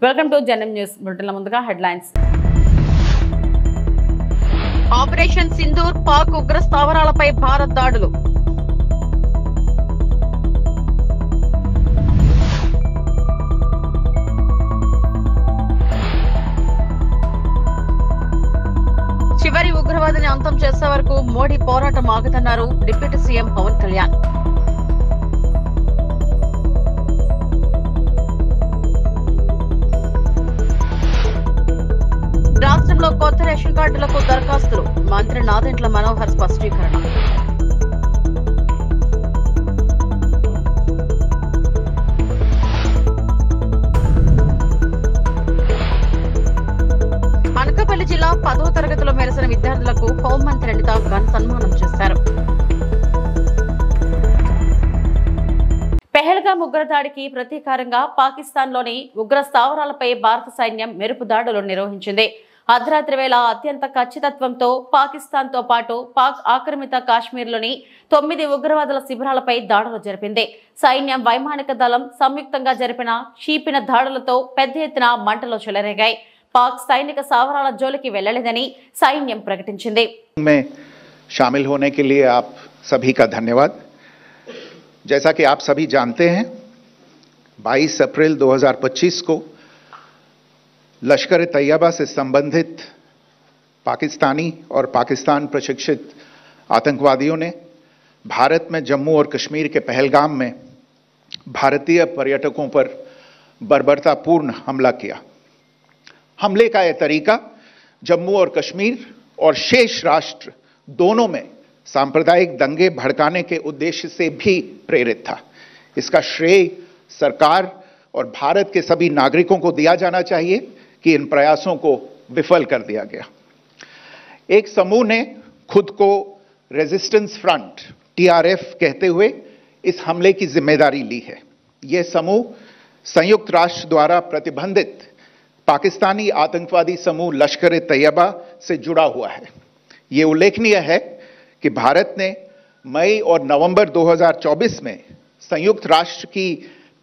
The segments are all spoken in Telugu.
వెల్కమ్ టు జనం న్యూస్ బులెటిన్ల ముందుగా హెడ్లైన్స్. ఆపరేషన్ సింధూర్ పాక్ ఉగ్ర స్థావరాలపై భారత్ దాడులు. చివరి ఉగ్రవాదిని అంతం చేసే వరకు మోడీ పోరాటం ఆగదన్నారు డిప్యూటీ సీఎం పవన్ కళ్యాణ్. రాష్ట్రంలో కొత్త రేషన్ కార్డులకు దరఖాస్తులు. మంత్రి నాదెండ్ల మనోహర్ స్పష్టీకరణ. అనకాపల్లి జిల్లా 10వ తరగతిలో మెరిసిన విద్యార్థులకు హోంమంత్రి అనిత ఘన సన్మానం చేశారు. పెహల్గాం ఉగ్రదాడికి ప్రతీకారంగా పాకిస్తాన్లోని ఉగ్ర స్థావరాలపై భారత సైన్యం మెరుపు దాడులు నిర్వహించింది. అర్ధరాత్రి వేళ అత్యంత ఖచ్చితత్వంతో పాకిస్తాన్తో పాటు పాక్ ఆక్రమిత కాశ్మీర్లోని 9 ఉగ్రవాదుల శిబిరాలపై దాడులు జరిపింది. సైన్యం, వైమానిక దళం సంయుక్తంగా జరిపిన క్షిపణి దాడులతో పెద్ద ఎత్తున మంటలు చెలరేగాయి. పాక్ సైనిక స్థావరాల జోలికి వెళ్లలేదని సైన్యం ప్రకటించింది. शामिल होने के लिए आप सभी का धन्यवाद। जैसा कि आप सभी जानते हैं, 22 अप्रैल 2025 को लश्कर तैयबा से संबंधित पाकिस्तानी और पाकिस्तान प्रशिक्षित आतंकवादियों ने भारत में जम्मू और कश्मीर के पहलगाम में भारतीय पर्यटकों पर बर्बरतापूर्ण हमला किया। हमले का यह तरीका जम्मू और कश्मीर और शेष राष्ट्र दोनों में सांप्रदायिक दंगे भड़काने के उद्देश्य से भी प्रेरित था। इसका श्रेय सरकार और भारत के सभी नागरिकों को दिया जाना चाहिए कि इन प्रयासों को विफल कर दिया गया। एक समूह ने खुद को रेजिस्टेंस फ्रंट TRF कहते हुए इस हमले की जिम्मेदारी ली है। यह समूह संयुक्त राष्ट्र द्वारा प्रतिबंधित पाकिस्तानी आतंकवादी समूह लश्कर तैयबा से जुड़ा हुआ है। यह उल्लेखनीय है कि भारत ने मई और नवंबर 2024 में संयुक्त राष्ट्र की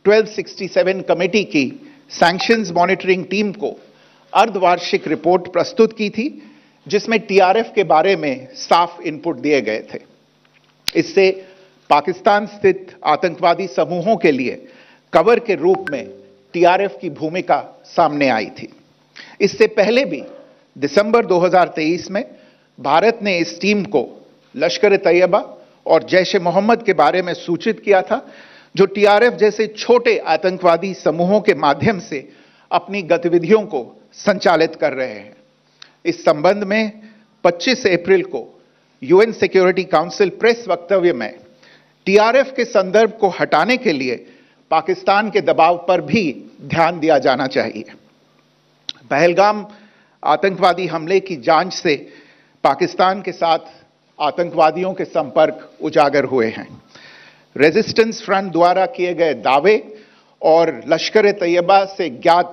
1267 कमेटी की सैंक्शंस मॉनिटरिंग टीम को अर्धवार्षिक रिपोर्ट प्रस्तुत की थी, जिसमें TRF के बारे में साफ इनपुट दिए गए थे। इससे पाकिस्तान स्थित आतंकवादी समूहों के लिए कवर के रूप में TRF की भूमिका सामने आई थी। इससे पहले भी दिसंबर 2023 में भारत ने इस टीम को लश्कर तैयबा और जैश-ए-मोहम्मद के बारे में सूचित किया था, जो TRF जैसे छोटे आतंकवादी समूहों के माध्यम से अपनी गतिविधियों को संचालित कर रहे हैं। इस संबंध में 25 अप्रैल को UN सिक्योरिटी काउंसिल प्रेस वक्तव्य में TRF के संदर्भ को हटाने के लिए पाकिस्तान के दबाव पर भी ध्यान दिया जाना चाहिए। पहलगाम आतंकवादी हमले की जांच से पाकिस्तान के साथ आतंकवादियों के संपर्क उजागर हुए हैं। रेजिस्टेंस फ्रंट द्वारा किए गए दावे और लश्कर तैयबा से ज्ञात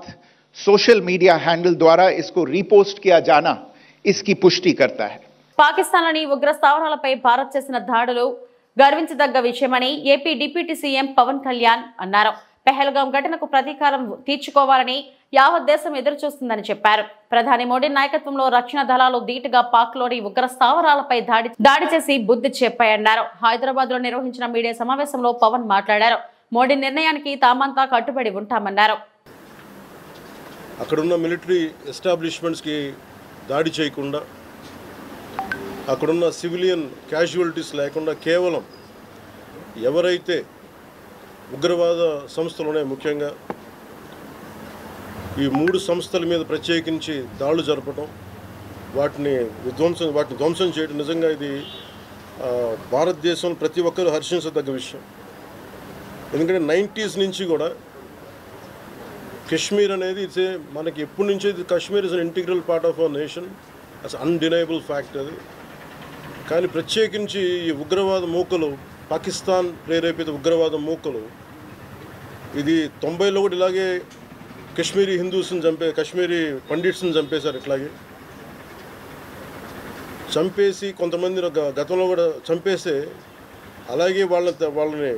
सोशल मीडिया हैंडल द्वारा इसको रीपोस्ट किया जाना इसकी पुष्टि करता है। పాకిస్తాన్లోని ఉగ్ర స్థావరాలపై భారత్ చేసిన దాడులు గర్వించదగ్గ విషయమని AP deputy CM Pawan Kalyan అన్నారు. పెహల్గాం ఘటనకు ప్రతీకారం తీర్చుకోవాలని యావత్ దేశం ఎదురు చూస్తుందని చెప్పారు. ప్రధాని మోడీ నాయకత్వంలో రక్షణ దళాలు ధీటుగా పాక్లోని ఉగ్ర స్థావరాలపై దాడి చేసి బుద్ధి చెప్పాయన్నారు. హైదరాబాద్ లో నిర్వహించిన మీడియా సమావేశంలో పవన్ మాట్లాడారు. మోడీ నిర్ణయానికి తామంతా కట్టుబడి ఉంటామన్నారు. అక్కడున్న మిలిటరీ ఎస్టాబ్లిష్మెంట్స్కి దాడి చేయకుండా, అక్కడున్న సివిలియన్ క్యాజువాలిటీస్ లేకుండా కేవలం ఎవరైతే ఉగ్రవాద సంస్థలు ఉన్నాయి, ముఖ్యంగా ఈ 3 సంస్థల మీద ప్రత్యేకించి దాడులు జరపడం, వాటిని ధ్వంసం చేయడం నిజంగా ఇది భారతదేశం ప్రతి ఒక్కరూ హర్షించదగ్గ విషయం. ఎందుకంటే 90s నుంచి కూడా కశ్మీర్ అనేది మనకి ఎప్పటి నుంచో Kashmir is an integral part of our nation, as undeniable fact అది. కానీ ప్రత్యేకించి ఈ ఉగ్రవాద మూకలు, పాకిస్తాన్ ప్రేరేపిత ఉగ్రవాద మూకలు, ఇది 90లో కూడా ఇలాగే కశ్మీరీ హిందూస్ని కశ్మీరీ పండిట్స్ని చంపేశారు. ఇట్లాగే చంపేసి కొంతమంది గతంలో కూడా చంపేస్తే అలాగే వాళ్ళని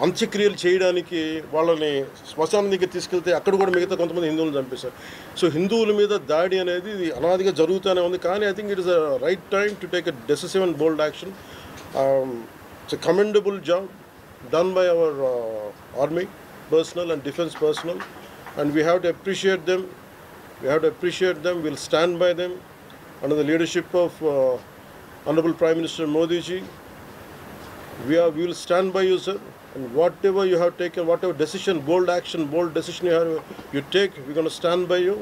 అంత్యక్రియలు చేయడానికి వాళ్ళని శ్మశానం దగ్గర తీసుకెళ్తే అక్కడ కూడా మిగతా కొంతమంది హిందువులను చంపేశారు. సో హిందువుల మీద దాడి అనేది ఇది అనాదిగా జరుగుతూనే ఉంది. కానీ I think it is a right time to take a decisive and bold action. It's a commendable job done by our army personnel and defense personnel, and we have to appreciate them. We'll stand by them under the leadership of Honorable Prime Minister Modi ji. We will stand by you, sir, and whatever you have taken, whatever decision, bold action, bold decision you take, we're going to stand by you.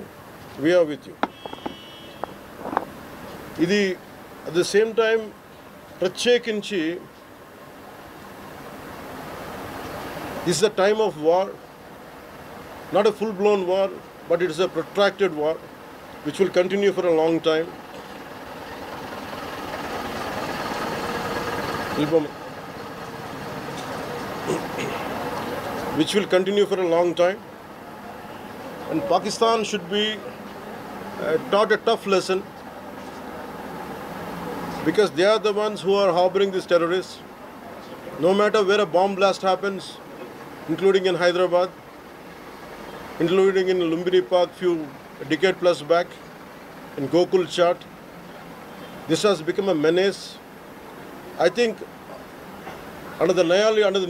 We are with you. Idi at the same time ప్రత్యేకించి this is a time of war, not a full-blown war, but it is a protracted war which will continue for a long time. Which will continue for a long time. And Pakistan should be taught a tough lesson, because they are the ones who are harboring these terrorists. No matter where a bomb blast happens, including in Hyderabad, including in Lumbini Park a decade plus back, in Gokul Chat, this has become a menace. I think under the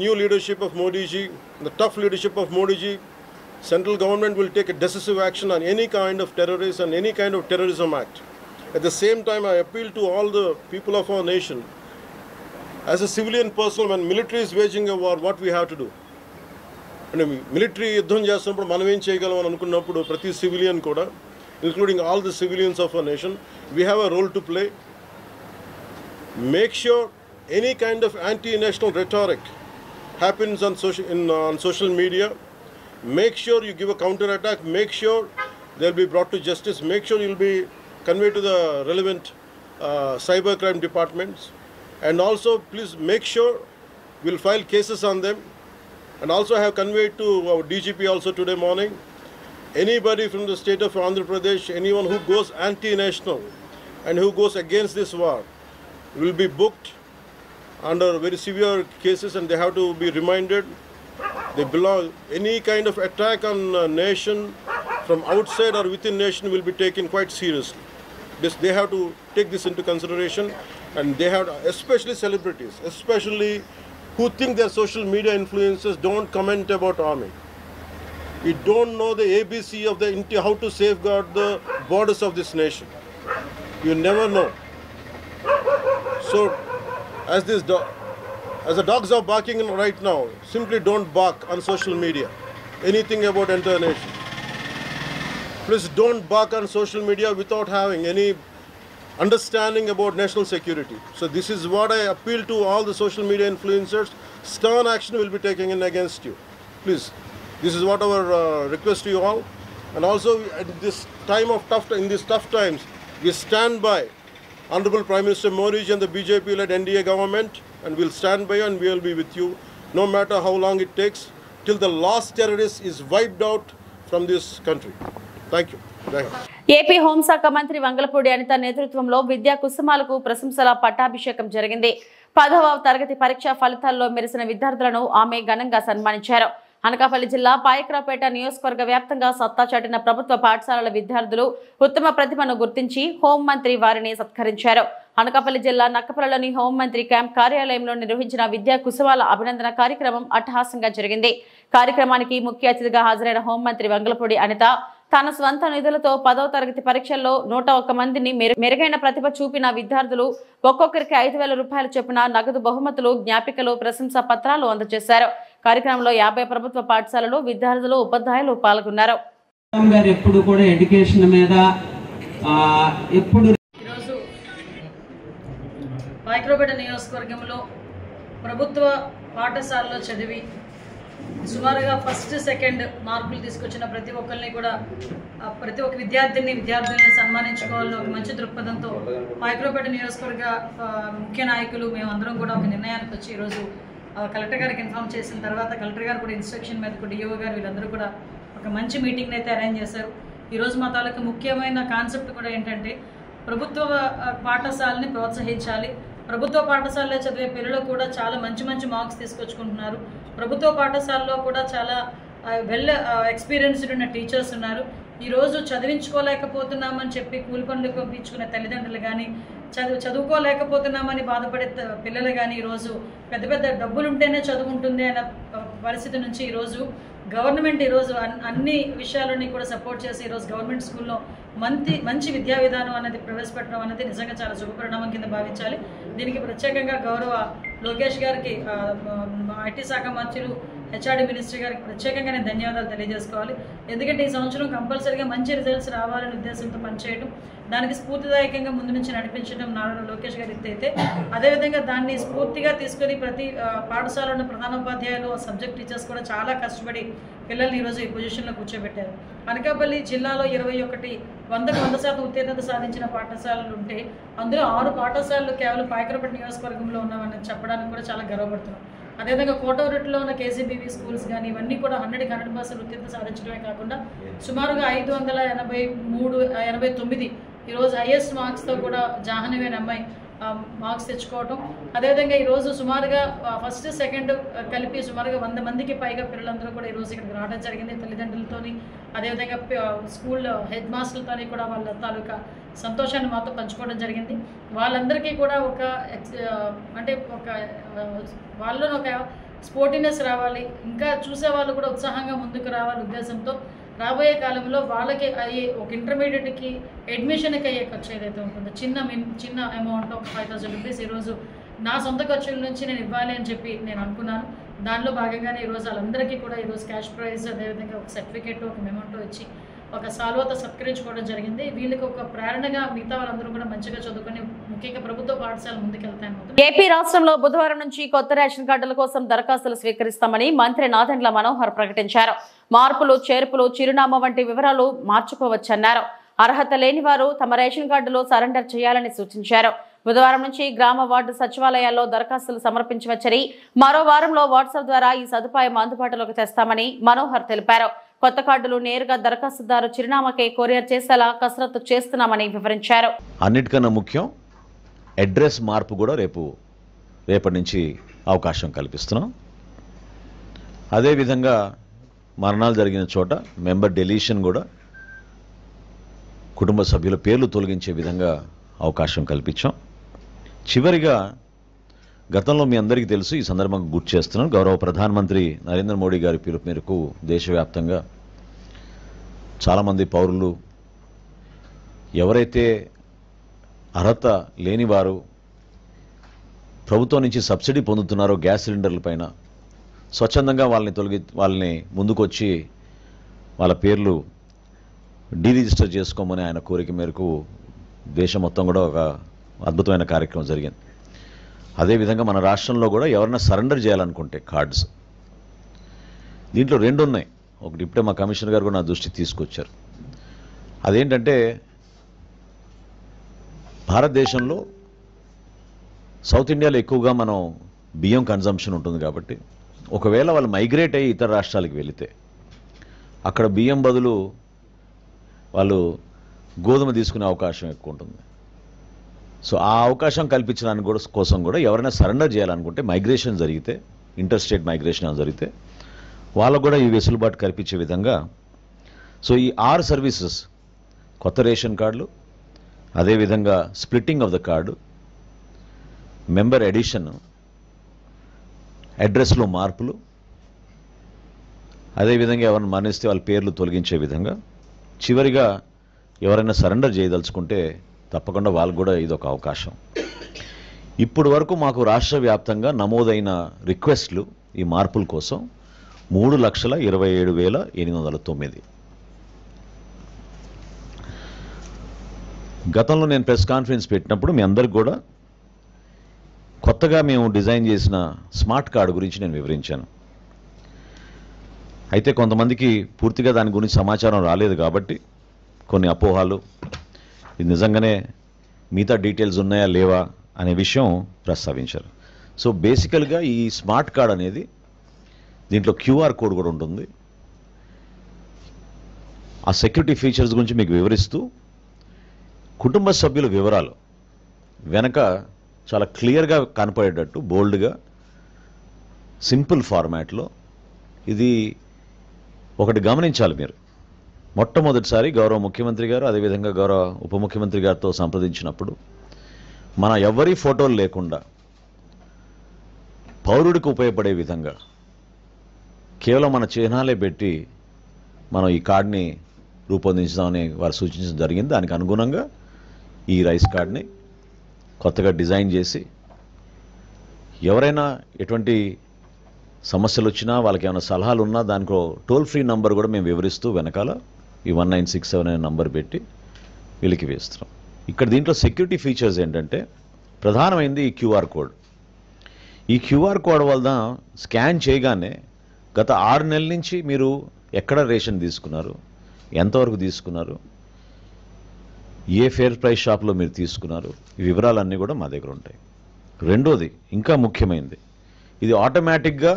new leadership of Modi ji, the tough leadership of Modi ji, central government will take a decisive action on any kind of terrorist and any kind of terrorism act. At the same time, I appeal to all the people of our nation, as a civilian person, when military is waging a war, what we have to do? Military యుద్ధం చేస్తున్నప్పుడు మనం ఏం చేయగలం అని అనుకున్నప్పుడు ప్రతి సివిలియన్ కూడా, including all the civilians of our nation, we have a role to play. Make sure any kind of anti-national rhetoric happens on social media. Make sure you give a counter attack. Make sure they'll be brought to justice. Make sure you'll be conveyed to the relevant cyber crime departments. And also, please make sure we'll file cases on them. And also I have conveyed to our DGP also today morning, anybody from the state of Andhra Pradesh, anyone who goes anti-national and who goes against this war will be booked under very severe cases, and they have to be reminded they belong. Any kind of attack on a nation from outside or within nation will be taken quite seriously. They have to take this into consideration, and they have to, especially celebrities, especially who think their social media influencers, don't comment about army. You don't know the ABC of how to safeguard the borders of this nation. You never know. So, as the dogs are barking right now, simply don't bark on social media anything about entire nation. Please don't bark on social media without having any understanding about national security. So this is what I appeal to all the social media influencers. Stern action will be taken in against you. Please, this is what our request to you all. And also at this time of in these tough times, we stand by Honorable Prime Minister Modi ji and the BJP-led NDA government, and we'll stand by you and we will be with you, no matter how long it takes, till the last terrorist is wiped out from this country. Thank you. AP హోంశాఖ మంత్రి వంగలపూడి అనిత నేతృత్వంలో విద్యా కుసుమాలకు ప్రశంసల పట్టాభిషేకం జరిగింది. 10వ తరగతి పరీక్షా ఫలితాల్లో మెరిసిన విద్యార్థులను ఆమె ఘనంగా సన్మానించారు. అనకాపల్లి జిల్లా పాయకరావుపేట నియోజకవర్గ వ్యాప్తంగా సత్తా చాటిన ప్రభుత్వ పాఠశాలల విద్యార్థులు ఉత్తమ ప్రతిభను గుర్తించి హోంమంత్రి వారిని సత్కరించారు. అనకాపల్లి జిల్లా నక్కపల్లిలోని హోంమంత్రి క్యాంప్ కార్యాలయంలో నిర్వహించిన విద్యా కుసుమాల అభినందన కార్యక్రమం అట్టహాసంగా జరిగింది. కార్యక్రమానికి ముఖ్య అతిథిగా హాజరైన హోంమంత్రి వంగలపూడి అనిత తన స్వంత నిధులతో 10వ తరగతి పరీక్షల్లో 101 మందిని మెరుగైన ప్రతిభ చూపిన విద్యార్థులు ఒక్కొక్కరికి 5,000 రూపాయలు చొప్పున నగదు బహుమతులు, జ్ఞాపికలు, ప్రశంసా పత్రాలు అందజేశారు. కార్యక్రమంలో 50 ప్రభుత్వ పాఠశాలలు, విద్యార్థులు, ఉపాధ్యాయులు పాల్గొన్నారు. ఎప్పుడు కూడా ఎడ్యుకేషన్ మీద ఎప్పుడు పాయకరావుపేట నియోజకవర్గంలో ప్రభుత్వ పాఠశాలలో చదివి సుమారుగా ఫస్ట్ సెకండ్ మార్కులు తీసుకొచ్చిన ప్రతి ఒక్కరిని కూడా ప్రతి ఒక్క విద్యార్థుల్ని సన్మానించుకోవాలని ఒక మంచి దృక్పథంతో పాయకరావుపేట నియోజకవర్గ ముఖ్య నాయకులు మేమందరం కూడా ఒక నిర్ణయానికి వచ్చి ఈరోజు కలెక్టర్ గారికి ఇన్ఫార్మ్ చేసిన తర్వాత కలెక్టర్ గారు కూడా ఇన్స్ట్రక్షన్ మీద డిఓ గారు వీళ్ళందరూ కూడా ఒక మంచి మీటింగ్ని అయితే అరేంజ్ చేశారు. ఈరోజు మా తాలూకు ముఖ్యమైన కాన్సెప్ట్ కూడా ఏంటంటే ప్రభుత్వ పాఠశాలని ప్రోత్సహించాలి, ప్రభుత్వ పాఠశాలలో చదివే పిల్లలు కూడా చాలా మంచి మంచి మార్క్స్ తీసుకొచ్చుకుంటున్నారు. ప్రభుత్వ పాఠశాలలో కూడా చాలా వెల్ ఎక్స్పీరియన్స్డ్ ఉన్న టీచర్స్ ఉన్నారు. ఈరోజు చదివించుకోలేకపోతున్నామని చెప్పి కూలి పనులకు పంపించుకునే తల్లిదండ్రులు కానీ, చదువుకోలేకపోతున్నామని బాధపడే పిల్లలు కానీ ఈరోజు పెద్ద పెద్ద డబ్బులు ఉంటేనే చదువు ఉంటుంది అన్న పరిస్థితి నుంచి ఈరోజు గవర్నమెంట్ ఈరోజు అన్ని విషయాలని కూడా సపోర్ట్ చేసి ఈరోజు గవర్నమెంట్ స్కూల్లో మంచి విద్యా విధానం అనేది ప్రవేశపెట్టడం అనేది నిజంగా చాలా శుభపరిణామం కింద భావించాలి. దీనికి ప్రత్యేకంగా గౌరవ లోకేష్ గారికి, ఐటీ శాఖ మంత్రులు, హెచ్ఆర్డీ మినిస్టర్ గారికి ప్రత్యేకంగా నేను ధన్యవాదాలు తెలియజేసుకోవాలి. ఎందుకంటే ఈ సంవత్సరం కంపల్సరీగా మంచి రిజల్ట్స్ రావాలనే ఉద్దేశంతో పనిచేయడం, దానికి స్ఫూర్తిదాయకంగా ముందు నుంచి నడిపించడం నారా లోకేష్ గారి అయితే, అదేవిధంగా దాన్ని స్ఫూర్తిగా తీసుకొని ప్రతి పాఠశాలలో ప్రధానోపాధ్యాయులు, సబ్జెక్ట్ టీచర్స్ కూడా చాలా కష్టపడి పిల్లల్ని ఈరోజు ఈ పొజిషన్లో కూర్చోబెట్టారు. అనకాపల్లి జిల్లాలో 21 100% ఉత్తీర్ణత సాధించిన పాఠశాలలు ఉంటే అందులో 6 పాఠశాలలు కేవలం పాయకరపేట నియోజకవర్గంలో ఉన్నామని చెప్పడానికి కూడా చాలా గర్వపడుతున్నాం. అదేవిధంగా కోటవరట్టులో ఉన్న కేసీబీవీ స్కూల్స్ కానీ ఇవన్నీ కూడా 100% ఉత్తీర్ణత సాధించడమే కాకుండా సుమారుగా 589 ఈరోజు హైయెస్ట్ మార్క్స్తో కూడా జాహ్నవి అనే అమ్మాయి మార్క్స్ తెచ్చుకోవటం. అదేవిధంగా ఈరోజు సుమారుగా ఫస్ట్ సెకండ్ కలిపి సుమారుగా 100 మందికి పైగా పిల్లలందరూ కూడా ఈరోజు ఇక్కడికి రావడం జరిగింది. తల్లిదండ్రులతోని, అదేవిధంగా స్కూల్ హెడ్ మాస్టర్లతోని కూడా వాళ్ళ తాలూకా సంతోషాన్ని మాతో పంచుకోవడం జరిగింది. వాళ్ళందరికీ కూడా వాళ్ళలో ఒక స్పోర్టినెస్ రావాలి, ఇంకా చూసే వాళ్ళు కూడా ఉత్సాహంగా ముందుకు రావాలి ఉద్దేశంతో రాబోయే కాలంలో వాళ్ళకి అయ్యే ఒక ఇంటర్మీడియట్కి అడ్మిషన్కి అయ్యే ఖర్చు ఏదైతే ఉంటుందో చిన్న అమౌంట్ ఒక 5,000 రూపీస్ ఈరోజు నా సొంత ఖర్చుల నుంచి నేను ఇవ్వాలి అని చెప్పి నేను అనుకున్నాను. దానిలో భాగంగానే ఈరోజు వాళ్ళందరికీ కూడా ఈరోజు క్యాష్ ప్రైజ్, అదేవిధంగా ఒక సర్టిఫికేట్, ఒక మెమోంటో ఇచ్చి ఒక సాల్వతో సత్కరించుకోవడం జరిగింది. వీళ్ళకి ఒక ప్రేరణగా మిగతా వాళ్ళందరూ కూడా మంచిగా చదువుకొని ముఖ్యంగా ప్రభుత్వ పాఠశాల ముందుకెళ్తాను. ఏపీ రాష్ట్రంలో బుధవారం నుంచి కొత్త రేషన్ కార్డుల కోసం దరఖాస్తులు స్వీకరిస్తామని మంత్రి నాదెండ్ల మనోహర్ ప్రకటించారు. మార్పులు, చేర్పులు, చిరునామా వంటి వివరాలు మార్చుకోవచ్చన్నారు. అర్హత లేని వారు తమ రేషన్ కార్డులు సరెండర్ చేయాలని సూచించారు. బుధవారం నుంచి గ్రామ వార్డు సచివాలయాల్లో దరఖాస్తులు సమర్పించవచ్చని, మరో వారంలో వాట్సాప్ ద్వారా ఈ సదుపాయం అందుబాటులోకి తెస్తామని మనోహర్ తెలిపారు. కొత్త కార్డులు నేరుగా దరఖాస్తుదారు చిరునామాకే కొరియర్ చేసేలా కసరత్తు చేస్తున్నామని వివరించారు. అన్నిటికన్నా ముఖ్యం అడ్రస్ మార్పు కూడా రేపటి నుంచి అవకాశం కల్పిస్తున్నాం. అదేవిధంగా మరణాలు జరిగిన చోట మెంబర్ డెలీషన్ కూడా కుటుంబ సభ్యుల పేర్లు తొలగించే విధంగా అవకాశం కల్పించాం. చివరిగా గతంలో మీ అందరికీ తెలుసు, ఈ సందర్భంగా గుర్తు చేస్తున్నాను, గౌరవ ప్రధానమంత్రి నరేంద్ర మోడీ గారి పిలుపు మేరకు దేశవ్యాప్తంగా చాలామంది పౌరులు ఎవరైతే అర్హత లేని వారు ప్రభుత్వం నుంచి సబ్సిడీ పొందుతున్నారో గ్యాస్ సిలిండర్ల పైన స్వచ్ఛందంగా వాళ్ళని ముందుకొచ్చి వాళ్ళ పేర్లు డీరిజిస్టర్ చేసుకోమని ఆయన కోరిక మేరకు దేశం మొత్తం కూడా ఒక అద్భుతమైన కార్యక్రమం జరిగింది. అదేవిధంగా మన రాష్ట్రంలో కూడా ఎవరైనా సరెండర్ చేయాలనుకుంటే కార్డ్స్, దీంట్లో 2 ఉన్నాయి. ఒకటి ఇప్పుడే మా కమిషనర్ గారు కూడా నా దృష్టికి తీసుకొచ్చారు. అదేంటంటే భారతదేశంలో సౌత్ ఇండియాలో ఎక్కువగా మనం బియ్యం కన్జంప్షన్ ఉంటుంది కాబట్టి ఒకవేళ వాళ్ళు మైగ్రేట్ అయ్యి ఇతర రాష్ట్రాలకు వెళితే అక్కడ బియ్యం బదులు వాళ్ళు గోధుమ తీసుకునే అవకాశం ఎక్కువ ఉంటుంది. సో ఆ అవకాశం కల్పించడానికి కోసం కూడా ఎవరైనా సరెండర్ చేయాలనుకుంటే మైగ్రేషన్ జరిగితే, ఇంటర్ స్టేట్ మైగ్రేషన్ జరిగితే వాళ్ళకు కూడా ఈ వెసులుబాటు కల్పించే విధంగా సో ఈ 6 సర్వీసెస్, కొత్త రేషన్ కార్డులు, అదేవిధంగా splitting of the card, member addition, అడ్రస్లో మార్పులు, అదేవిధంగా ఎవరైనా మరణిస్తే వాళ్ళ పేర్లు తొలగించే విధంగా, చివరిగా ఎవరైనా సరెండర్ చేయదలుచుకుంటే తప్పకుండా వాళ్ళకు కూడా ఇదొక అవకాశం. ఇప్పుడు వరకు మాకు రాష్ట్ర వ్యాప్తంగా నమోదైన రిక్వెస్ట్లు ఈ మార్పుల కోసం 3,27,809. గతంలో నేను ప్రెస్ కాన్ఫరెన్స్ పెట్టినప్పుడు మీ అందరికి కూడా కొత్తగా మేము డిజైన్ చేసిన స్మార్ట్ కార్డు గురించి నేను వివరించాను. అయితే కొంతమందికి పూర్తిగా దాని గురించి సమాచారం రాలేదు కాబట్టి కొన్ని అపోహాలు, ఇది నిజంగానే మిగతా డీటెయిల్స్ ఉన్నాయా లేవా అనే విషయం ప్రస్తావించారు. సో బేసికల్గా ఈ స్మార్ట్ కార్డ్ అనేది దీంట్లో QR కోడ్ కూడా ఉంటుంది. ఆ సెక్యూరిటీ ఫీచర్స్ గురించి మీకు వివరిస్తూ కుటుంబ సభ్యుల వివరాలు వెనక చాలా క్లియర్గా కనపడేటట్టు బోల్డ్గా సింపుల్ ఫార్మాట్లో ఇది ఒకటి గమనించాలి మీరు. మొట్టమొదటిసారి గౌరవ ముఖ్యమంత్రి గారు అదేవిధంగా గౌరవ ఉప ముఖ్యమంత్రి గారితో సంప్రదించినప్పుడు మన ఎవరి ఫోటోలు లేకుండా పౌరుడికి ఉపయోగపడే విధంగా కేవలం మన చిహ్నాలే పెట్టి మనం ఈ కార్డ్ని రూపొందించుదామని వారు సూచించడం జరిగింది. దానికి అనుగుణంగా ఈ రైస్ కార్డ్ని కొత్తగా డిజైన్ చేసి ఎవరైనా ఎటువంటి సమస్యలు వచ్చినా వాళ్ళకి ఏమైనా సలహాలు ఉన్నా దానికి టోల్ ఫ్రీ నంబర్ కూడా మేము వివరిస్తూ వెనకాల ఈ 1967 అనే నంబర్ పెట్టి వీళ్ళకి వేస్తున్నాం. ఇక్కడ దీంట్లో సెక్యూరిటీ ఫీచర్స్ ఏంటంటే ప్రధానమైనది ఈ క్యూఆర్ కోడ్. ఈ క్యూఆర్ కోడ్ వల్ల స్కాన్ చేయగానే గత 6 నెలల నుంచి మీరు ఎక్కడ రేషన్ తీసుకున్నారు, ఎంతవరకు తీసుకున్నారు, ఏ ఫేర్ ప్రైస్ షాప్లో మీరు తీసుకున్నారు, ఈ వివరాలన్నీ కూడా మా దగ్గర ఉంటాయి. రెండోది ఇంకా ముఖ్యమైనది, ఇది ఆటోమేటిక్గా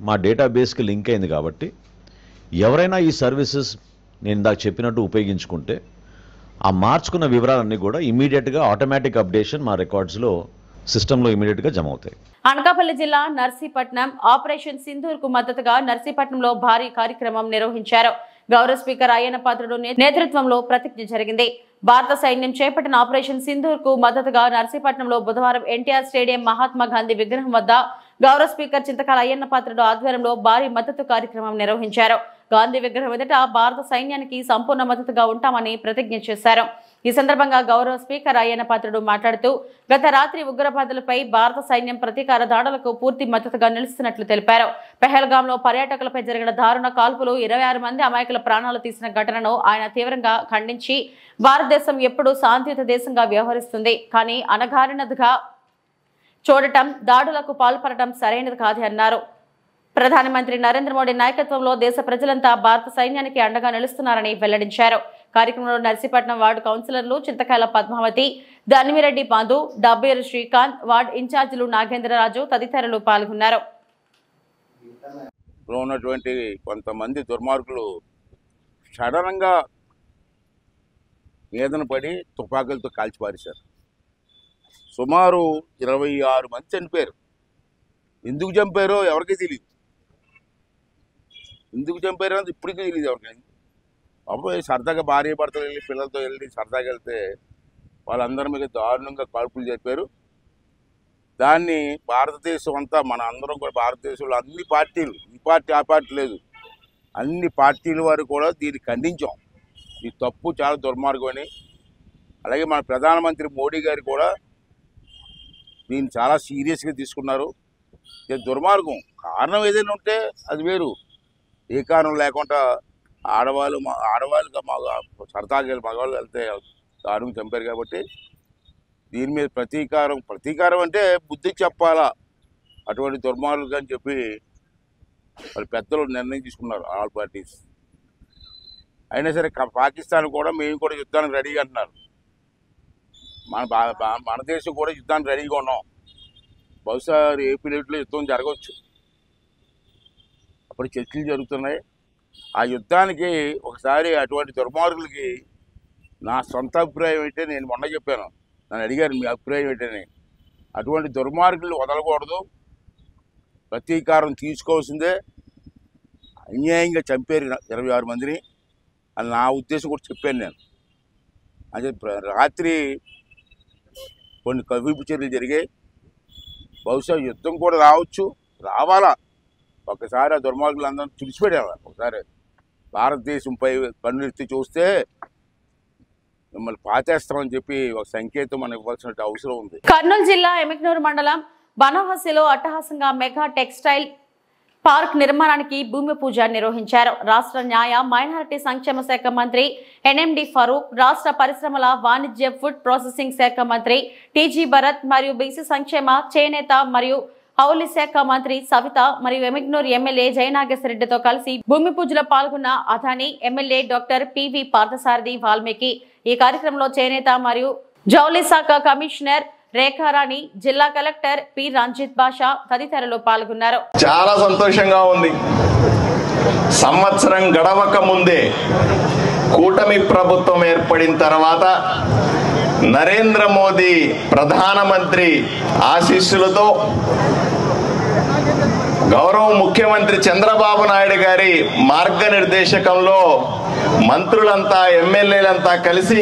మా డేటాబేస్కి లింక్ అయింది కాబట్టి ఎవరైనా ఈ సర్వీసెస్ నేను ఇందాక చెప్పినట్టు ఉపయోగించుకుంటే ఆ మార్చుకున్న వివరాలన్నీ కూడా ఇమీడియట్గా ఆటోమేటిక్ అప్డేషన్ మా రికార్డ్స్లో సిస్టంలో ఇమీడియట్గా జమ అవుతాయి. అనకాపల్లి జిల్లా నర్సీపట్నం ఆపరేషన్ సింధూర్కు మద్దతుగా నర్సీపట్నంలో భారీ కార్యక్రమం నిర్వహించారు. గౌరవ స్పీకర్ అయ్యన్న పాత్రుడు నేతృత్వంలో ప్రతిజ్ఞ జరిగింది. భారత సైన్యం చేపట్టిన ఆపరేషన్ సింధూర్కు మద్దతుగా నర్సీపట్నంలో బుధవారం ఎన్టీఆర్ స్టేడియం మహాత్మా గాంధీ విగ్రహం వద్ద గౌరవ స్పీకర్ చింతకాల అయ్యన్న పాత్రుడు ఆధ్వర్యంలో భారీ మద్దతు కార్యక్రమం నిర్వహించారు. గాంధీ విగ్రహం ఎదుట భారత సైన్యానికి సంపూర్ణ మద్దతుగా ఉంటామని ప్రతిజ్ఞ చేశారు. ఈ సందర్భంగా గౌరవ స్పీకర్ అయ్యన్న పాత్రుడు మాట్లాడుతూ గత రాత్రి ఉగ్రవాదులపై భారత సైన్యం ప్రతీకార దాడులకు పూర్తి మద్దతుగా నిలుస్తున్నట్లు తెలిపారు. పెహల్గాంలో పర్యాటకులపై జరిగిన దారుణ కాల్పులు 26 మంది అమాయకుల ప్రాణాలు తీసిన ఘటనను ఆయన తీవ్రంగా ఖండించి భారతదేశం ఎప్పుడూ శాంతియుత దేశంగా వ్యవహరిస్తుంది, కానీ అణగారినదిగా చూడటం, దాడులకు పాల్పడటం సరైనది కాదని అన్నారు. ప్రధానమంత్రి నరేంద్ర మోడీ నాయకత్వంలో దేశ ప్రజలంతా భారత సైన్యానికి అండగా నిలుస్తున్నారని వెల్లడించారు. కార్యక్రమంలో నర్సీపట్నం వార్డు కౌన్సిలర్లు చింతకాయల పద్మావతి, ధన్మిరెడ్డి మధు, డబ్బేరు శ్రీకాంత్, వార్డు ఇన్ఛార్జీలు నాగేంద్రరాజు తదితరులు పాల్గొన్నారు. ఉన్నటువంటి కొంతమంది దుర్మార్గులు సడన్గా మీదన పడి తుపాకులతో కాల్చిపారేశారు. సుమారు 26 మంది చనిపోయారు. ఎందుకు చంపారో ఎవరికీ తెలియదు. ఎందుకు చంపారో అని ఇప్పటికీ తెలియదు ఎవరికైనా. అప్పుడు సరదాగా భార్య భర్తలు వెళ్ళి పిల్లలతో వెళ్ళి సరదాగా వెళ్తే వాళ్ళందరి మీద దారుణంగా కాల్పులు జరిపారు. దాన్ని భారతదేశం అంతా మన అందరం కూడా భారతదేశంలో అన్ని పార్టీలు, ఈ పార్టీ ఆ పార్టీ లేదు, అన్ని పార్టీల వారు కూడా దీన్ని ఖండించాం. ఈ తప్పు చాలా దుర్మార్గం అని. అలాగే మన ప్రధానమంత్రి మోడీ గారు కూడా దీన్ని చాలా సీరియస్గా తీసుకున్నారు. ఇది దుర్మార్గం. కారణం ఏదైనా ఉంటే అది వేరు. ఏ కారణం లేకుండా ఆడవాళ్ళుగా సరదాగా మగవాళ్ళు వెళ్తే దారుణం చంపారు. కాబట్టి దీని మీద ప్రతీకారం అంటే బుద్ధి చెప్పాలా అటువంటి దుర్మార్గులు అని చెప్పి వాళ్ళు పెద్దలు నిర్ణయం తీసుకున్నారు ఆల్ పార్టీస్. అయినా సరే పాకిస్తాన్ కూడా మేము కూడా యుద్ధానికి రెడీగా అంటున్నారు. మన దేశం కూడా యుద్ధానికి రెడీగా ఉన్నాం. బహుశా ఏపీలో యుద్ధం జరగవచ్చు. అప్పుడు చర్చలు జరుగుతున్నాయి. ఆ యుద్ధానికి ఒకసారి అటువంటి దుర్మార్గులకి నా సొంత అభిప్రాయం ఏంటంటే, నేను మొన్న చెప్పాను, నన్ను అడిగారు మీ అభిప్రాయం ఏంటని. అటువంటి దుర్మార్గులు వదలకూడదు, ప్రతీకారం తీసుకోవాల్సిందే. అన్యాయంగా చంపారు 26 మందిని అని నా ఉద్దేశం కూడా చెప్పాను నేను. అదే రాత్రి కొన్ని కవింపు చర్యలు జరిగాయి. బహుశా యుద్ధం కూడా రావాలా. ఒకసారి ఆ దుర్మార్గులందరూ తుడిచిపెట్టాలి. ఒకసారి భారతదేశంపై కన్నులెత్తి చూస్తే మిమ్మల్ని పాతేస్తామని చెప్పి ఒక సంకేతం మనం ఇవ్వాల్సిన అవసరం ఉంది. కర్నూలు జిల్లా ఎమిగ్నూరు మండలం బనహసిలో అట్టహాసంగా మెగా టెక్స్టైల్ పార్క్ నిర్మాణానికి భూమి పూజ నిర్వహించారు. రాష్ట్ర న్యాయ మైనారిటీ సంక్షేమ శాఖ మంత్రి ఎన్ఎండి ఫరూక్, రాష్ట్ర పరిశ్రమల వాణిజ్య ఫుడ్ ప్రాసెసింగ్ శాఖ మంత్రి టీజీ భరత్ మరియు బీసీ సంక్షేమ చేనేత మరియు హౌలి శాఖ మంత్రి సవిత మరియు ఎమిగ్నూరు ఎమ్మెల్యే జయనాగేశ్వరరెడ్డితో కలిసి భూమి పూజలో పాల్గొన్న Adoni MLA doctor PV Parthasarathy Valmiki. ఈ కార్యక్రమంలో చేనేత మరియు జౌళి శాఖ కమిషనర్ రేఖారాణి, జిల్లా కలెక్టర్ పి రంజిత్ బాషా తదితరులు పాల్గొన్నారు. చాలా సంతోషంగా ఉంది. సంవత్సరం గడవక ముందే కూటమి ప్రభుత్వం ఏర్పడిన తర్వాత నరేంద్ర మోదీ ప్రధానమంత్రి ఆశీస్సులతో గౌరవ ముఖ్యమంత్రి చంద్రబాబు నాయుడు గారి మార్గనిర్దేశకంలో మంత్రులంతా ఎమ్మెల్యేలంతా కలిసి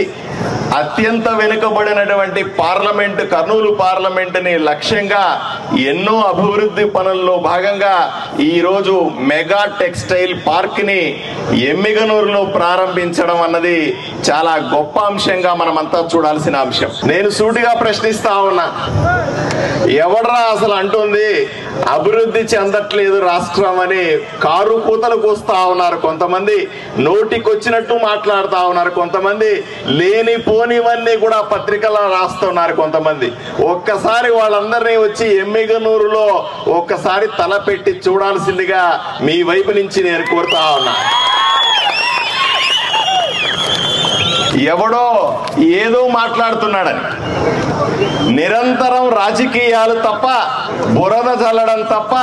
అత్యంత వెనుకబడినటువంటి పార్లమెంట్ కర్నూలు పార్లమెంటుని లక్ష్యంగా ఎన్నో అభివృద్ధి పనుల్లో భాగంగా ఈరోజు మెగా టెక్స్టైల్ పార్క్ ని ఎమ్మిగనూరులో ప్రారంభించడం అన్నది చాలా గొప్ప అంశంగా మనమంతా చూడాల్సిన అంశం. నేను సూటిగా ప్రశ్నిస్తా ఉన్నా, ఎవడ్రా అసలు అంటుంది అభివృద్ధి చెందట్లేదు రాష్ట్రం అని కారు కూతలు కూస్తా ఉన్నారు కొంతమంది, నోటికొచ్చినట్టు మాట్లాడుతా ఉన్నారు కొంతమంది, లేని పోనివన్నీ కూడా పత్రికల్లో రాస్తున్నారు కొంతమంది. ఒక్కసారి వాళ్ళందరినీ వచ్చి ఎమ్మిగనూరులో ఒక్కసారి తలపెట్టి చూడాల్సిందిగా మీ వైపు నుంచి నేను కోరుతా ఉన్నా. ఎవడో ఏదో మాట్లాడుతున్నాడని నిరంతరం రాజకీయాలు తప్ప బురద చల్లడం తప్ప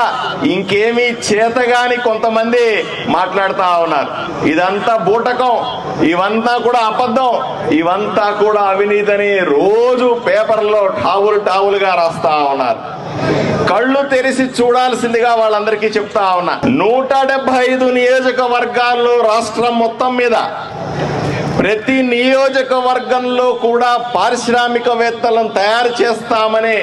ఇంకేమీ చేతగాని కొంతమంది మాట్లాడుతా ఉన్నారు. ఇదంతా బూటకం, ఇవంతా కూడా అబద్ధం, ఇవంతా కూడా అవినీతిని రోజు పేపర్లో టావులుగా రాస్తా ఉన్నారు. కళ్ళు తెరిచి చూడాల్సిందిగా వాళ్ళందరికీ చెప్తా ఉన్నా. 175 నియోజకవర్గాల్లో రాష్ట్రం మొత్తం మీద ప్రతి నియోజకవర్గంలో కూడా పారిశ్రామికవేత్తలను తయారు చేస్తామని,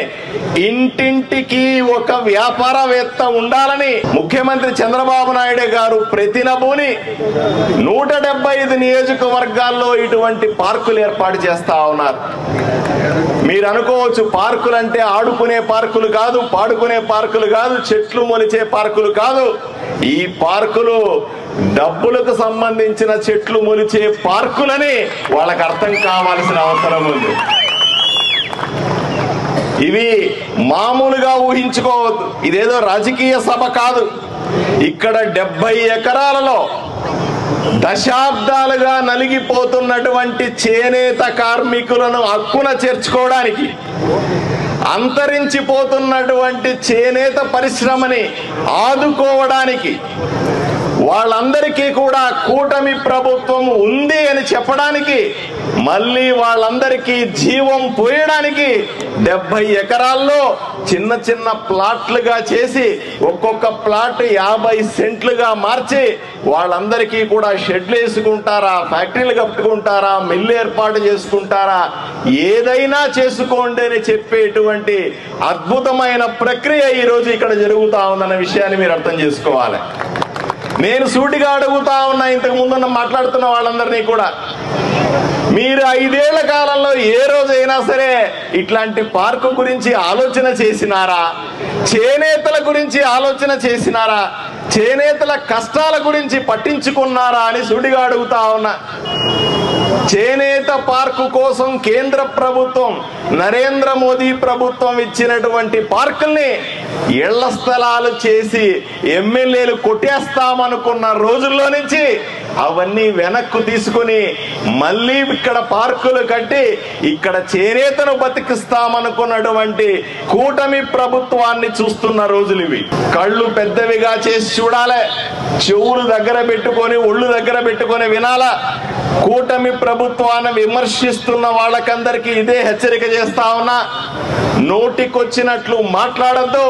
ఇంటింటికి ఒక వ్యాపారవేత్త ఉండాలని ముఖ్యమంత్రి చంద్రబాబు నాయుడు గారు ప్రతినబూని 175 నియోజకవర్గాల్లో ఇటువంటి పార్కులు ఏర్పాటు చేస్తా ఉన్నారు. మీరు అనుకోవచ్చు పార్కులు అంటే ఆడుకునే పార్కులు కాదు, పాడుకునే పార్కులు కాదు, చెట్లు మొలిచే పార్కులు కాదు. ఈ పార్కులు డబ్బులకు సంబంధించిన చెట్లు మొలిచే పార్కులని వాళ్ళకి అర్థం కావాల్సిన అవసరం ఉంది. ఇవి మామూలుగా ఊహించుకోవద్దు, ఇదేదో రాజకీయ సభ కాదు. ఇక్కడ 70 ఎకరాలలో దశాబ్దాలుగా నలిగిపోతున్నటువంటి చేనేత కార్మికులను హక్కున చేర్చుకోవడానికి, అంతరించిపోతున్నటువంటి చేనేత పరిశ్రమని ఆదుకోవడానికి, వాళ్ళందరికీ కూడా కూటమి ప్రభుత్వం ఉంది అని చెప్పడానికి, మళ్ళీ వాళ్ళందరికీ జీవం పోయడానికి 70 ఎకరాల్లో చిన్న చిన్న ప్లాట్లుగా చేసి ఒక్కొక్క ప్లాట్ 50 సెంట్లుగా మార్చి వాళ్ళందరికీ కూడా షెడ్లు వేసుకుంటారా, ఫ్యాక్టరీలు కట్టుకుంటారా, మిల్లు ఏర్పాటు చేసుకుంటారా, ఏదైనా చేసుకోండి అని చెప్పేటువంటి అద్భుతమైన ప్రక్రియ ఈరోజు ఇక్కడ జరుగుతా ఉందన్న విషయాన్ని మీరు అర్థం చేసుకోవాలి. నేను సూటిగా అడుగుతా ఉన్నా, ఇంతకు ముందున్న మాట్లాడుతున్న వాళ్ళందరినీ కూడా, మీరు 5 ఏళ్ల కాలంలో ఏ రోజైనా సరే ఇట్లాంటి పార్కు గురించి ఆలోచన చేసినారా? చేనేతల గురించి ఆలోచన చేసినారా? చేనేతల కష్టాల గురించి పట్టించుకున్నారా అని సూటిగా అడుగుతా ఉన్నా. చేనేత పార్కు కోసం కేంద్ర ప్రభుత్వం, నరేంద్ర మోదీ ప్రభుత్వం ఇచ్చినటువంటి పార్కుల్ని ఇళ్ల స్థలాలు చేసి ఎమ్మెల్యేలు కొట్టేస్తామనుకున్న రోజుల్లో నుంచి అవన్నీ వెనక్కు తీసుకుని మళ్ళీ ఇక్కడ పార్కులు కట్టి ఇక్కడ చేనేతను బతికిస్తామనుకున్నటువంటి కూటమి ప్రభుత్వాన్ని చూస్తున్న రోజులు ఇవి. కళ్ళు పెద్దవిగా చేసి చూడాలి, చెవులు దగ్గర పెట్టుకొని ఒళ్ళు దగ్గర పెట్టుకొని వినాలా. కూటమి ప్రభుత్వాన్ని విమర్శిస్తున్న వాళ్ళకందరికీ ఇదే హెచ్చరిక చేస్తా ఉన్నా. నోటికొచ్చినట్లు మాట్లాడద్దు,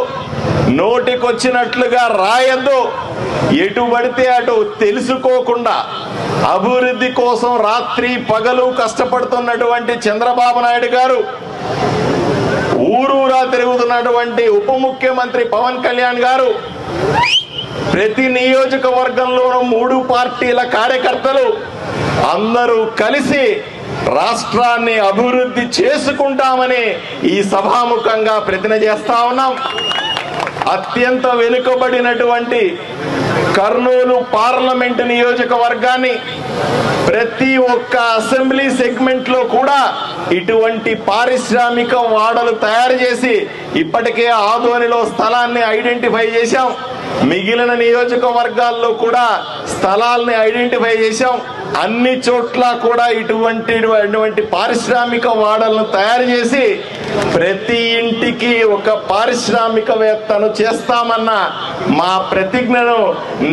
నోటికొచ్చినట్లుగా రాయద్దు, ఎటు పడితే అటు తెలుసుకోకుండా అభివృద్ధి కోసం రాత్రి పగలు కష్టపడుతున్నటువంటి చంద్రబాబు నాయుడు గారు, ఊరూరా తిరుగుతున్నటువంటి ఉప ముఖ్యమంత్రి పవన్ కళ్యాణ్ గారు, ప్రతి నియోజకవర్గంలోనూ 3 పార్టీల కార్యకర్తలు అందరూ కలిసి రాష్ట్రాన్ని అభివృద్ధి చేసుకుంటామని ఈ సభాముఖంగా ప్రతిజ్ఞ చేస్తా ఉన్నాం. అత్యంత వెనుకబడినటువంటి కర్నూలు పార్లమెంటు నియోజకవర్గాన్ని ప్రతి ఒక్క అసెంబ్లీ సెగ్మెంట్ లో కూడా ఇటువంటి పారిశ్రామిక వాడలు తయారు చేసి ఇప్పటికే ఆదోనిలో స్థలాన్ని ఐడెంటిఫై చేశాం. మిగిలిన నియోజకవర్గాల్లో కూడా స్థలాల్ని ఐడెంటిఫై చేశాం. అన్ని చోట్ల కూడా ఇటువంటి పారిశ్రామిక వాడలను తయారు చేసి ప్రతి ఇంటికి ఒక పారిశ్రామికవేత్తను చేస్తామన్న మా ప్రతిజ్ఞను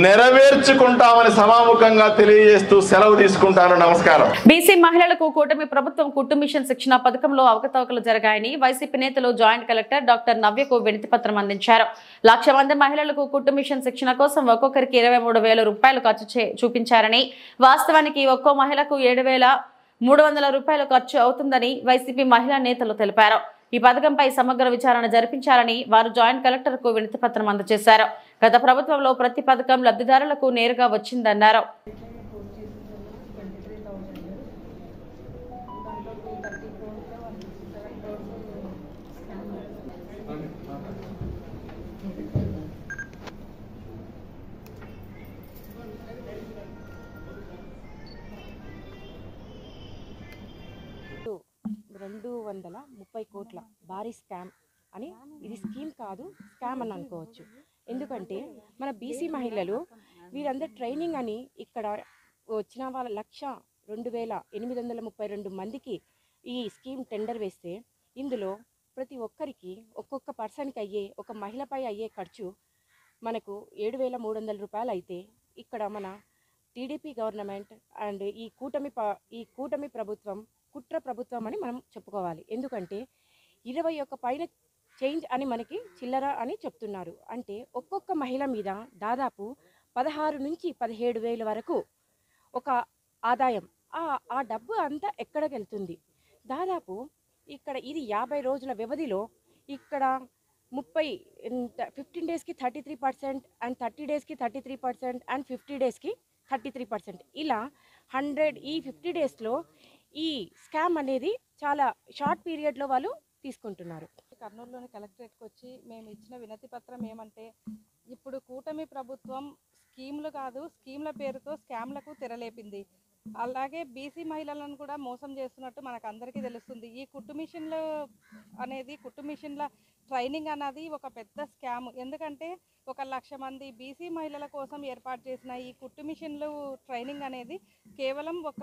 నెరవేర్చుకుంటామని సమాముఖంగా తెలియజేస్తూ సెలవు తీసుకుంటాను. నమస్కారం. బీసీ మహిళలకు కూటమి ప్రభుత్వం కుట్టు మిషన్ శిక్షణ పథకంలో అవకతవకలు జరిగాయని వైసీపీ నేతలు జాయింట్ కలెక్టర్ డాక్టర్ నవ్యకు వినతి పత్రం అందించారు. 1,00,000 మంది మహిళలకు కుట్టు మిషన్ శిక్షణ కోసం ఒక్కొక్కరికి 23,000 రూపాయలు ఖర్చు చూపించారని, వాస్తవానికి ఒక్కో మహిళకు 7,300 రూపాయలు ఖర్చు అవుతుందని వైసీపీ మహిళా నేతలు తెలిపారు. ఈ పథకంపై సమగ్ర విచారణ జరిపించాలని వారు జాయింట్ కలెక్టర్ కు వినతి పత్రం అందజేశారు. గత ప్రభుత్వంలో ప్రతి పథకం లబ్ధిదారులకు నేరుగా వచ్చిందన్నారు. $230 కోట్ల భారీ స్కామ్ అని, ఇది స్కీమ్ కాదు స్కామ్ అని అనుకోవచ్చు. ఎందుకంటే మన బీసీ మహిళలు వీరందరూ ట్రైనింగ్ అని ఇక్కడ వచ్చిన వాళ్ళ 1,02,832 మందికి ఈ స్కీమ్ టెండర్ వేస్తే ఇందులో ప్రతి ఒక్కరికి ఒక్కొక్క పర్సన్కి అయ్యే, ఒక మహిళపై అయ్యే ఖర్చు మనకు 7,300 రూపాయలు అయితే, ఇక్కడ మన టీడీపీ గవర్నమెంట్ అండ్ ఈ కూటమి ప్రభుత్వం కుట్ర ప్రభుత్వం అని మనం చెప్పుకోవాలి. ఎందుకంటే 21 పైన చేంజ్ అని మనకి చిల్లర అని చెప్తున్నారు. అంటే ఒక్కొక్క మహిళ మీద దాదాపు 16 నుంచి 17,000 వరకు ఒక ఆదాయం. ఆ డబ్బు అంతా ఎక్కడికి వెళ్తుంది? దాదాపు ఇక్కడ ఇది 50 రోజుల వ్యవధిలో ఇక్కడ 15 డేస్కి 33% అండ్ 30 డేస్కి 33% అండ్ 50 డేస్కి 33%, ఇలా 100 ఈ 50 డేస్లో ఈ స్కామ్ అనేది చాలా షార్ట్ పీరియడ్లో వాళ్ళు తీసుకుంటున్నారు. కర్నూలులోని కలెక్టరేట్కి వచ్చి మేము ఇచ్చిన వినతి పత్రం ఏమంటే, ఇప్పుడు కూటమి ప్రభుత్వం స్కీమ్లు కాదు స్కీమ్ల పేరుతో స్కామ్లకు తెరలేపింది. అలాగే బీసీ మహిళలను కూడా మోసం చేస్తున్నట్టు మనకు అందరికీ తెలుస్తుంది. ఈ కుట్టు మిషన్ల ట్రైనింగ్ అన్నది ఒక పెద్ద స్కామ్. ఎందుకంటే 1,00,000 మంది బీసీ మహిళల కోసం ఏర్పాటు చేసిన ఈ కుట్టు మిషన్లు ట్రైనింగ్ అనేది కేవలం ఒక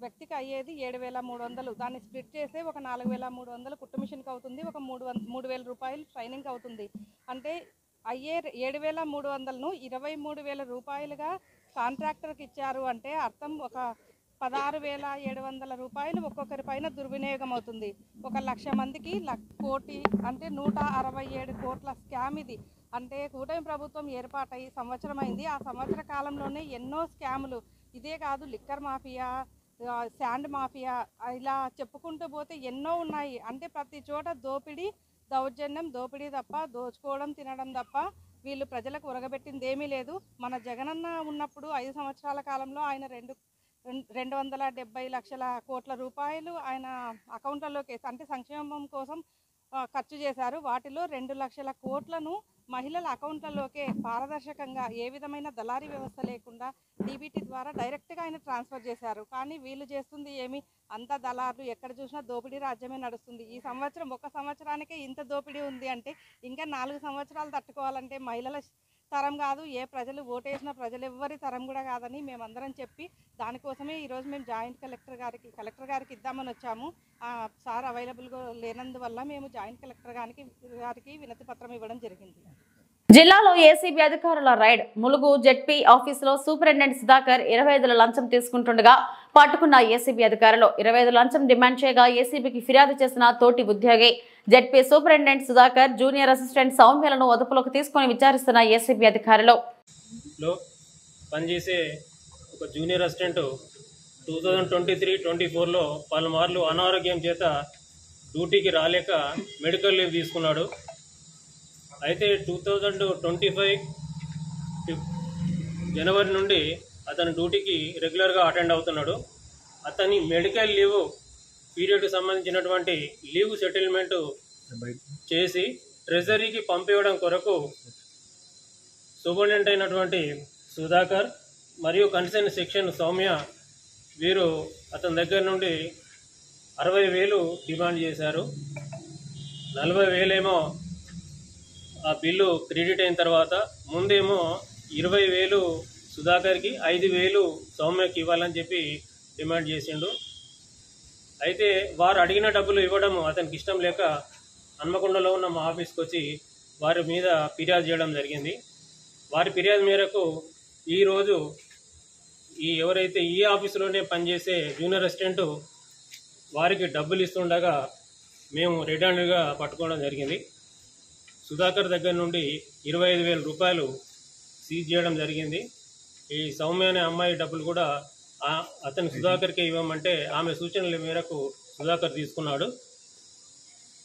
వ్యక్తికి అయ్యేది 7,300. దాన్ని స్ప్లిట్ చేస్తే ఒక 4,300 కుట్టు మిషన్కి అవుతుంది, ఒక 3,000 రూపాయలు ట్రైనింగ్ అవుతుంది. అంటే అయ్యే 7,300ను 23,000 రూపాయలుగా కాంట్రాక్టర్కి ఇచ్చారు. అంటే అర్థం ఒక 16,700 రూపాయలు ఒక్కొక్కరి పైన దుర్వినియోగం అవుతుంది. 1,00,000 మందికి కోటి అంటే 167 కోట్ల స్కామ్ ఇది. అంటే కూటమి ప్రభుత్వం ఏర్పాటై సంవత్సరం అయింది. ఆ సంవత్సర కాలంలోనే ఎన్నో స్కాములు, ఇదే కాదు లిక్కర్ మాఫియా, శాండ్ మాఫియా, ఇలా చెప్పుకుంటూ పోతే ఎన్నో ఉన్నాయి. అంటే ప్రతి చోట దౌర్జన్యం దోపిడీ తప్ప, దోచుకోవడం తినడం తప్ప వీళ్ళు ప్రజలకు ఉరగబెట్టింది ఏమీ లేదు. మన జగనన్న ఉన్నప్పుడు 5 సంవత్సరాల కాలంలో ఆయన 270 లక్షల కోట్ల రూపాయలు ఆయన అకౌంట్లలోకి, అంటే సంక్షేమం కోసం ఖర్చు చేశారు. వాటిలో 2 లక్షల కోట్లను మహిళల అకౌంట్లలోకే పారదర్శకంగా, ఏ విధమైన దళారీ వ్యవస్థ లేకుండా డీబీటీ ద్వారా డైరెక్ట్గా ఆయన ట్రాన్స్ఫర్ చేశారు. కానీ వీళ్ళు చేస్తుంది ఏమి? అంత దళారులు, ఎక్కడ చూసినా దోపిడీ రాజ్యమే నడుస్తుంది. ఈ సంవత్సరం 1 సంవత్సరానికే ఇంత దోపిడీ ఉంది అంటే ఇంకా 4 సంవత్సరాలు తట్టుకోవాలంటే మహిళల తరం కాదు, ఏ ప్రజలు ఓటేసిన ప్రజలు ఎవ్వరి తరం కూడా కాదని మేమందరం చెప్పి, దానికోసమే ఈరోజు మేము జాయింట్ కలెక్టర్ గారికి ఇద్దామని వచ్చాము. సార్ అవైలబుల్గా లేనందువల్ల మేము జాయింట్ కలెక్టర్ గారికి వినతి పత్రం ఇవ్వడం జరిగింది. జిల్లాలో ఏసీబీ అధికారుల రైడ్. ములుగు జెడ్పీ ఆఫీసులో సూపరింటెండెంట్ సుధాకర్ 25 లంచం తీసుకుంటుండగా పట్టుకున్న ఏసీబీ అధికారులు 25 లంచం డిమాండ్ చేయగా ఏసీబీకి ఫిర్యాదు చేసిన తోటి ఉద్యోగి ZP superintendent Sudhakar, junior assistant సౌమ్యలను అదుపులోకి తీసుకుని విచారిస్తున్న ఏసీబీ అధికారులు. పనిచేసే ఒక జూనియర్ అసిస్టెంట్ 2023-24లో పలుమార్లు అనారోగ్యం చేత డ్యూటీకి రాలేక మెడికల్ లీవ్ తీసుకున్నాడు. అయితే 2025 జనవరి నుండి అతను డ్యూటీకి రెగ్యులర్గా అటెండ్ అవుతున్నాడు. అతని మెడికల్ లీవ్ పీరియడ్కి సంబంధించినటువంటి లీవ్ సెటిల్మెంట్ చేసి ట్రెజరీకి పంపించడం కొరకు సూపరింటెండెంట్ అయినటువంటి సుధాకర్ మరియు కన్సర్న్ సెక్షన్ సౌమ్య వీరు అతని దగ్గర నుండి 60,000 డిమాండ్ చేశారు. 40,000 ఏమో ఆ బిల్లు క్రెడిట్ అయిన తర్వాత, ముందేమో 20,000 సుధాకర్కి 5,000 సౌమ్యకి ఇవ్వాలని చెప్పి డిమాండ్ చేసిండు. అయితే వారు అడిగిన డబ్బులు ఇవ్వడం అతనికి ఇష్టం లేక హన్మకొండలో ఉన్న మా ఆఫీస్కి వచ్చి వారి మీద ఫిర్యాదు చేయడం జరిగింది. వారి ఫిర్యాదు మేరకు ఈరోజు ఎవరైతే ఈ ఆఫీసులోనే పనిచేసే జూనియర్ అసిస్టెంట్ వారికి డబ్బులు ఇస్తుండగా మేము రెడ్ హ్యాండెడ్గా పట్టుకోవడం జరిగింది. సుధాకర్ దగ్గర నుండి 25,000 రూపాయలు సీజ్ చేయడం జరిగింది. ఈ సౌమ్య అనే అమ్మాయి డబ్బులు కూడా అతను సుధాకర్కే ఇవ్వమంటే ఆమె సూచనల మేరకు సుధాకర్ తీసుకున్నాడు.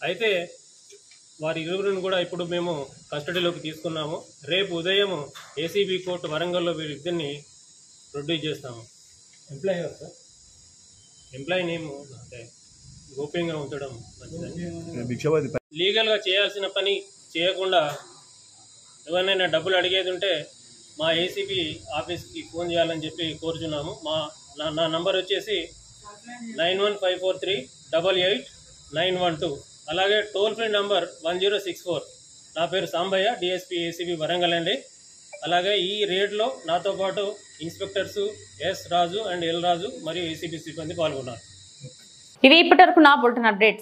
అయితే వారి ఇరువురిని కూడా ఇప్పుడు మేము కస్టడీలోకి తీసుకున్నాము. రేపు ఉదయం ఏసీబీ కోర్టు వరంగల్లో వీరిద్దరిని ప్రొడ్యూస్ చేస్తాము. ఎంప్లాయీ సార్, ఎంప్లాయీ నేమ్ అంటే గోప్యంగా ఉంచడం మంచిది. లీగల్గా చేయాల్సిన పని చేయకుండా ఎవరినైనా డబ్బులు అడిగేది ఉంటే మా ఏసీబీ ఆఫీస్కి ఫోన్ చేయాలని చెప్పి కోరుచున్నాము. నా నంబర్ వచ్చేసి 9154388912. అలాగే టోల్ ఫ్రీ నంబర్ 1064. నా పేరు సాంబయ్య, డిఎస్పీ ఏసీబీ వరంగల్ అండి. అలాగే ఈ రేడ్లో నాతో పాటు inspectors S Raju and L Raju మరియు ఏసీబీ సిబ్బంది పాల్గొన్నారు. ఇవి ఇప్పటివరకు నా బులెటిన్ అప్డేట్స్.